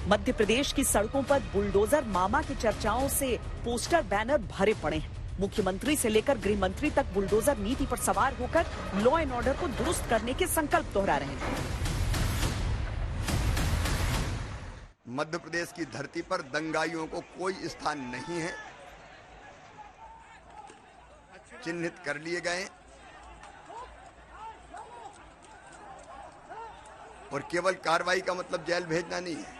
मध्य प्रदेश की सड़कों पर बुलडोजर मामा की चर्चाओं से पोस्टर बैनर भरे पड़े हैं। मुख्यमंत्री से लेकर गृह मंत्री तक बुलडोजर नीति पर सवार होकर लॉ एंड ऑर्डर को दुरुस्त करने के संकल्प दोहरा रहे हैं। मध्य प्रदेश की धरती पर दंगाइयों को कोई स्थान नहीं है, चिन्हित कर लिए गए और केवल कार्रवाई का मतलब जेल भेजना नहीं है।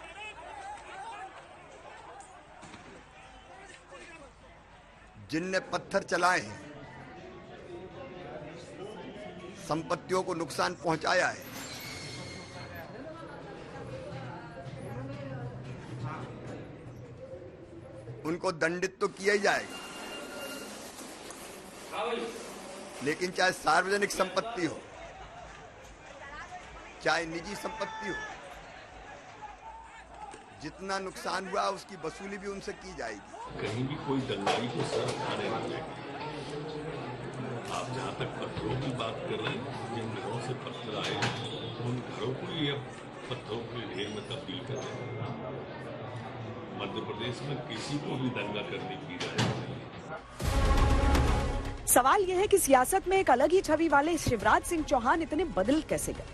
जिनने पत्थर चलाए हैं, संपत्तियों को नुकसान पहुंचाया है, उनको दंडित तो किया ही जाएगा, लेकिन चाहे सार्वजनिक संपत्ति हो चाहे निजी संपत्ति हो, जितना नुकसान हुआ उसकी वसूली भी उनसे की जाएगी। कहीं भी कोई दंगाई को सर खाने नहीं देंगे। आप जहाँ तक पत्थरों की बात कर रहे हैं, जिन घरों से पत्थर आए उन घरों को ही अब पत्थरों के ढेर में तब्दील कर देंगे। मध्य प्रदेश में किसी को भी दंगा करने की इजाजत नहीं है। सवाल यह है कि सियासत में एक अलग ही छवि वाले शिवराज सिंह चौहान इतने बदल कैसे गए?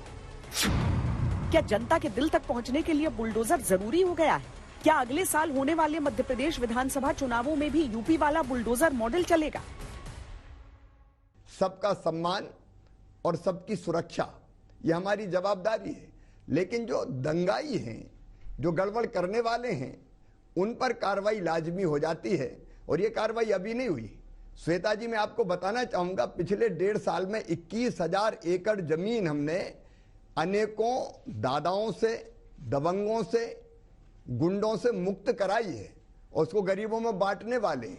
क्या जनता के दिल तक पहुंचने के लिए बुलडोजर जरूरी हो गया है? क्या अगले साल होने वाले मध्य प्रदेश विधानसभा चुनावों में भी यूपी वाला बुलडोजर मॉडल चलेगा? सबका सम्मान और सबकी सुरक्षा ये हमारी जवाबदारी है, लेकिन जो दंगाई हैं, जो गड़बड़ करने वाले हैं, उन पर कार्रवाई लाजमी हो जाती है और ये कार्रवाई अभी नहीं हुई। श्वेता जी, मैं आपको बताना चाहूंगा, पिछले 1.5 साल में 21,000 एकड़ जमीन हमने अनेकों दादाओं से, दबंगों से, गुंडों से मुक्त कराई है और उसको गरीबों में बांटने वाले हैं।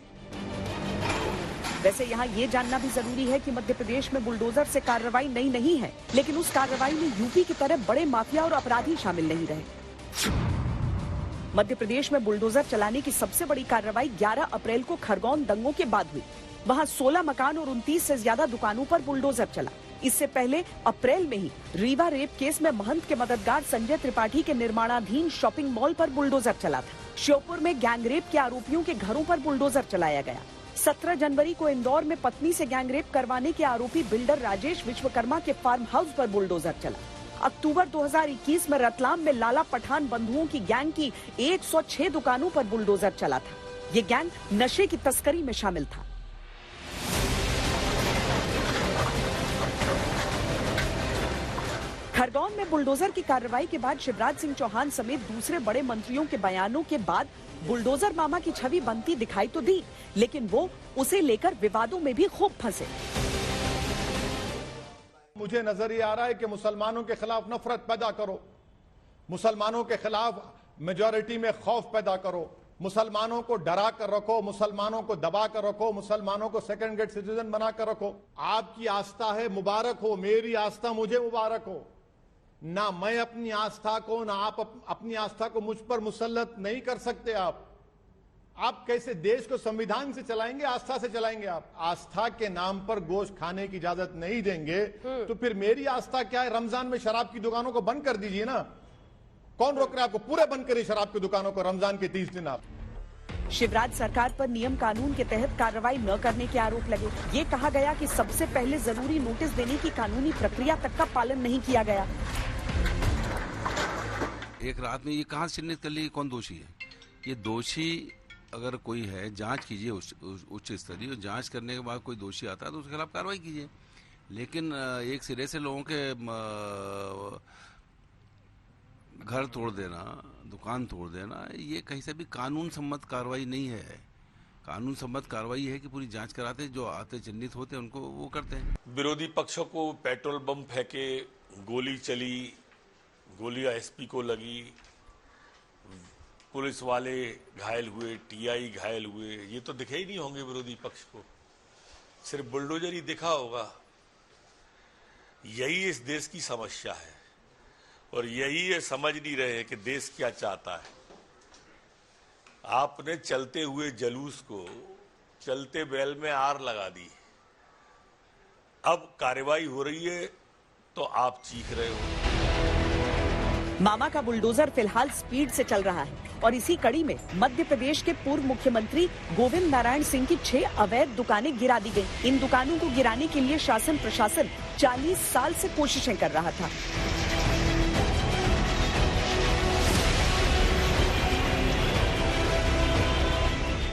वैसे यहाँ ये जानना भी जरूरी है कि मध्य प्रदेश में बुलडोजर से कार्रवाई नई नहीं है, लेकिन उस कार्रवाई में यूपी की तरह बड़े माफिया और अपराधी शामिल नहीं रहे। मध्य प्रदेश में बुलडोजर चलाने की सबसे बड़ी कार्रवाई 11 अप्रैल को खरगोन दंगों के बाद हुई। वहां 16 मकान और 29 से ज्यादा दुकानों पर बुलडोजर चला। इससे पहले अप्रैल में ही रीवा रेप केस में महंत के मददगार संजय त्रिपाठी के निर्माणाधीन शॉपिंग मॉल पर बुलडोजर चला था। श्योपुर में गैंगरेप के आरोपियों के घरों पर बुलडोजर चलाया गया। 17 जनवरी को इंदौर में पत्नी से गैंगरेप करवाने के आरोपी बिल्डर राजेश विश्वकर्मा के फार्म हाउस पर बुलडोजर चला। अक्टूबर 2021 में रतलाम में लाला पठान बंधुओं की गैंग की 106 दुकानों पर बुलडोजर चला था। ये गैंग नशे की तस्करी में शामिल था। खरगोन में बुलडोजर की कार्रवाई के बाद शिवराज सिंह चौहान समेत दूसरे बड़े मंत्रियों के बयानों के बाद बुलडोजर मामा की छवि बनती दिखाई तो दी, लेकिन वो उसे लेकर विवादों में भी खूब फंसे। मुझे नजर ये आ रहा है कि मुसलमानों के खिलाफ नफरत पैदा करो, मुसलमानों के खिलाफ मेजॉरिटी में खौफ पैदा करो, मुसलमानों को डरा कर रखो, मुसलमानों को दबा कर रखो, मुसलमानों को सेकंड ग्रेड सिटीजन बना कर रखो। आपकी आस्था है, मुबारक हो। मेरी आस्था मुझे मुबारक हो। ना मैं अपनी आस्था को, ना आप अपनी आस्था को मुझ पर मुसल्लत नहीं कर सकते। आप कैसे देश को संविधान से चलाएंगे, आस्था से चलाएंगे? आप आस्था के नाम पर गोश्त खाने की इजाजत नहीं देंगे तो फिर मेरी आस्था क्या है? रमजान में शराब की दुकानों को बंद कर दीजिए ना। कौन रोक रहा है आपको? पूरे बंद करिए शराब की दुकानों को रमजान के 30 दिन। आप शिवराज सरकार पर नियम कानून के तहत कार्रवाई न करने के आरोप लगे। ये कहा गया कि सबसे पहले जरूरी नोटिस देने की कानूनी प्रक्रिया तक का पालन नहीं किया गया। एक रात में ये कहाँ चिन्हित कर ली कौन दोषी है? ये दोषी अगर कोई है, जांच कीजिए उच्च स्तरीय, जांच करने के बाद कोई दोषी आता है तो उसके खिलाफ कार्रवाई कीजिए। लेकिन एक सिरे से लोगों के घर तोड़ देना, दुकान तोड़ देना, ये कहीं से भी कानून सम्मत कार्रवाई नहीं है। कानून सम्मत कार्रवाई है कि पूरी जांच कराते, जो आते चिन्हित होते उनको वो करते हैं। विरोधी पक्षों को पेट्रोल बम फेंके, गोली चली, गोलियां एसपी को लगी, पुलिस वाले घायल हुए, टीआई घायल हुए, ये तो दिखे ही नहीं होंगे विरोधी पक्ष को। सिर्फ बुलडोजर ही दिखा होगा। यही इस देश की समस्या है और यही ये समझ नहीं रहे कि देश क्या चाहता है। आपने चलते हुए जुलूस को चलते बैल में आर लगा दी। अब कार्रवाई हो रही है तो आप चीख रहे हो। मामा का बुलडोजर फिलहाल स्पीड से चल रहा है और इसी कड़ी में मध्य प्रदेश के पूर्व मुख्यमंत्री गोविंद नारायण सिंह की 6 अवैध दुकानें गिरा दी गईं। इन दुकानों को गिराने के लिए शासन प्रशासन 40 साल से कोशिशें कर रहा था।